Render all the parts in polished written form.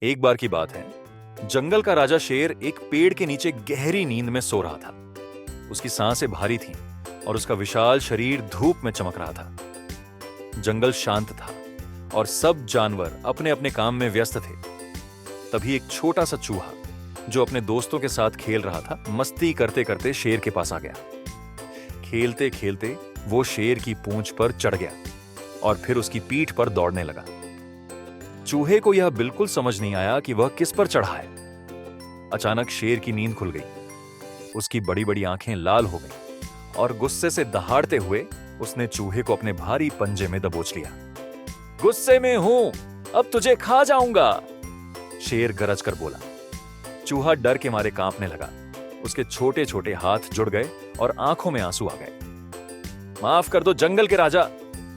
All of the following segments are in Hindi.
एक बार की बात है, जंगल का राजा शेर एक पेड़ के नीचे गहरी नींद में सो रहा था। उसकी सांसें भारी थीं और उसका विशाल शरीर धूप में चमक रहा था। जंगल शांत था और सब जानवर अपने अपने काम में व्यस्त थे। तभी एक छोटा सा चूहा जो अपने दोस्तों के साथ खेल रहा था, मस्ती करते करते शेर के पास आ गया। खेलते खेलते वो शेर की पूंछ पर चढ़ गया और फिर उसकी पीठ पर दौड़ने लगा। चूहे को यह बिल्कुल समझ नहीं आया कि वह किस पर चढ़ा है। अचानक शेर की नींद खुल गई। उसकी बड़ी बड़ी आंखें लाल हो गईं और गुस्से से दहाड़ते हुए उसने चूहे को अपने भारी पंजे में दबोच लिया। गुस्से में हूं, अब तुझे खा जाऊंगा, शेर गरज कर बोला। चूहा डर के मारे कांपने लगा। उसके छोटे छोटे हाथ जुड़ गए और आंखों में आंसू आ गए। माफ कर दो जंगल के राजा,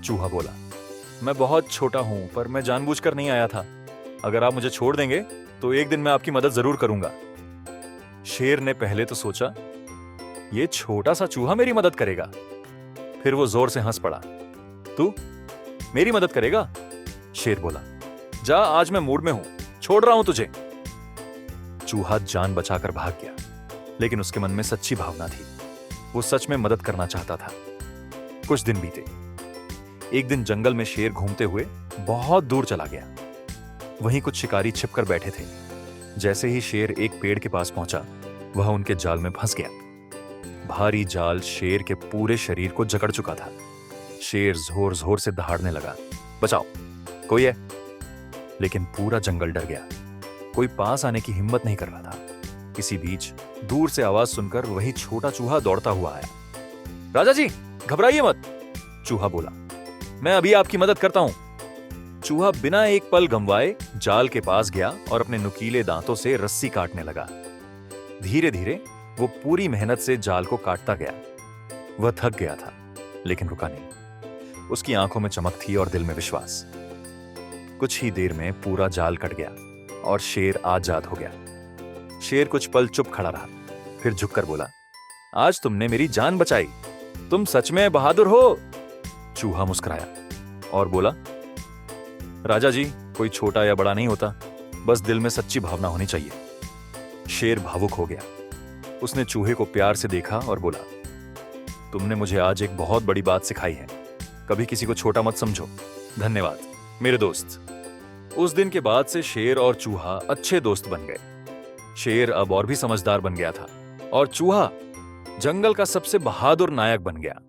चूहा बोला। मैं बहुत छोटा हूं, पर मैं जानबूझकर नहीं आया था। अगर आप मुझे छोड़ देंगे तो एक दिन मैं आपकी मदद जरूर करूंगा। शेर ने पहले तो सोचा, ये छोटा सा चूहा मेरी मदद करेगा। फिर वो जोर से हंस पड़ा। तू मेरी मदद करेगा? शेर बोला। जा, आज मैं मूड में हूं, छोड़ रहा हूं तुझे। चूहा जान बचाकर भाग गया, लेकिन उसके मन में सच्ची भावना थी। वो सच में मदद करना चाहता था। कुछ दिन बीते। एक दिन जंगल में शेर घूमते हुए बहुत दूर चला गया। वहीं कुछ शिकारी छिपकर बैठे थे। जैसे ही शेर एक पेड़ के पास पहुंचा, वह उनके जाल में फंस गया। भारी जाल शेर के पूरे शरीर को जकड़ चुका था। शेर जोर जोर से दहाड़ने लगा। बचाओ, कोई है? लेकिन पूरा जंगल डर गया। कोई पास आने की हिम्मत नहीं कर रहा था। इसी बीच दूर से आवाज सुनकर वही छोटा चूहा दौड़ता हुआ आया। राजा जी, घबराइए मत, चूहा बोला। मैं अभी आपकी मदद करता हूं। चूहा बिना एक पल गंवाए जाल के पास गया और अपने नुकीले दांतों से रस्सी काटने लगा। धीरे धीरे वो पूरी मेहनत से जाल को काटता गया। वह थक गया था, लेकिन रुका नहीं। उसकी आंखों में चमक थी और दिल में विश्वास। कुछ ही देर में पूरा जाल कट गया और शेर आजाद हो गया। शेर कुछ पल चुप खड़ा रहा, फिर झुककर बोला, आज तुमने मेरी जान बचाई। तुम सच में बहादुर हो। चूहा मुस्कुराया और बोला, राजा जी, कोई छोटा या बड़ा नहीं होता, बस दिल में सच्ची भावना होनी चाहिए। शेर भावुक हो गया। उसने चूहे को प्यार से देखा और बोला, तुमने मुझे आज एक बहुत बड़ी बात सिखाई है। कभी किसी को छोटा मत समझो। धन्यवाद मेरे दोस्त। उस दिन के बाद से शेर और चूहा अच्छे दोस्त बन गए। शेर अब और भी समझदार बन गया था और चूहा जंगल का सबसे बहादुर नायक बन गया।